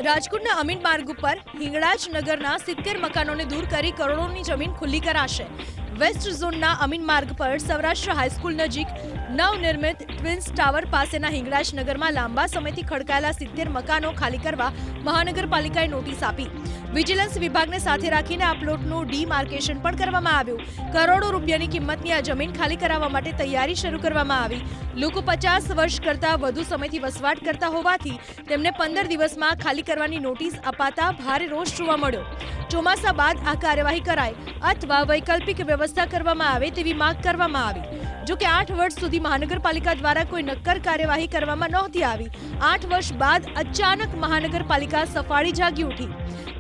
રાજકોટના અમીન માર્ગ ઉપર હિંગળાજ નગરના 70 મકાનોને દૂર કરી કરોડોની જમીન ખુલ્લી કરાશે। વેસ્ટ ઝોનના અમીન માર્ગ પર સૌરાષ્ટ્ર હાઈસ્કૂલ નજીક નવનિર્મિત ટ્વિન્સ ટાવર પાસેના હિંગળાજ નગરમાં લાંબા સમયથી ખડકાયેલા 70 મકાનો ખાલી કરવા મહાનગરપાલિકાએ નોટિસ આપી। વિજિલન્સ વિભાગને સાથે રાખીને આ પ્લોટનું ડીમાર્કેશન પણ કરવામાં આવ્યું। કરોડો રૂપિયાની કિંમતની આ જમીન ખાલી કરાવવા માટે તૈયારી શરૂ કરવામાં આવી। લોકો 50 વર્ષ કરતા વધુ સમયથી વસવાટ કરતા હોવાથી તેમને 15 દિવસમાં ખાલી કરવાની નોટિસ અપાતા ભારે રોષ જોવા મળ્યો। ચોમાસા બાદ આ કાર્યવાહી કરાય અથવા વૈકલ્પિક વ્યવસ્થા કરવામાં આવે તેવી માંગ કરવામાં આવી। જો કે 8 વર્ષ સુધી મહાનગરપાલિકા દ્વારા કોઈ નક્કર કાર્યવાહી કરવામાં નહોતી આવી। 8 વર્ષ બાદ અચાનક મહાનગરપાલિકા સફાળી જાગી ઉઠી।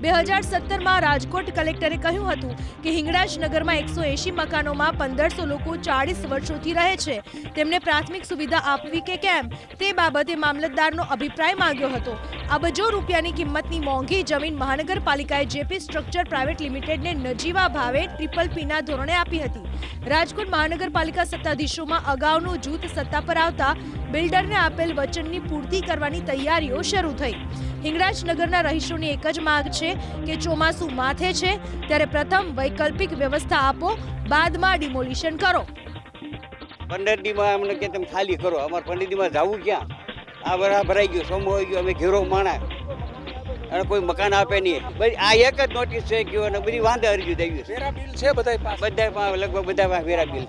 2017માં રાજકોટ કલેક્ટરે કહ્યું હતું કે હિંગળાજ નગરમાં 180 મકાનોમાં 1500 લોકો 40 વર્ષોથી રહે છે। તેમને પ્રાથમિક સુવિધા આપવી કે કેમ તે બાબતે મામલતદારનો અભિપ્રાય માંગ્યો હતો। અબજો રૂપિયાની કિંમતની મોંઘી જમીન મહાનગરપાલિકાએ જેપી સ્ટ્રક્ચર પ્રાઇવેટ લિમિટેડને નજીવા ભાવે PPPના ધોરણે આપી હતી। રાજકોટ મહાનગરપાલિકા સત્તાધીશોમાં અગાઉનું જૂથ સત્તા પર આવતા બિલ્ડરને આપેલ વચનની પૂર્તિ કરવાની તૈયારીઓ શરૂ થઈ। હિંગળાજ નગરના રહીશોની એક જ માંગ છે કે ચોમાસું માથે છે ત્યારે પ્રથમ વૈકલ્પિક વ્યવસ્થા આપો, બાદમાં ડિમોલિશન કરો। 15 દીમાં અમને કે તમે ખાલી કરો। અમારે 15 દીમાં જવું ક્યાં? આ બરા ભરાઈ ગયું, સોમો હોય ગયો, અમે ઘેરો માણા અને કોઈ મકાન આપે નહીં। આ એક જ નોટિસ છે ગયો અને બધી વાંધા અરજી થઈ ગયું। વેરા બિલ છે બધા લગભગ બધા વેરા બિલ છે।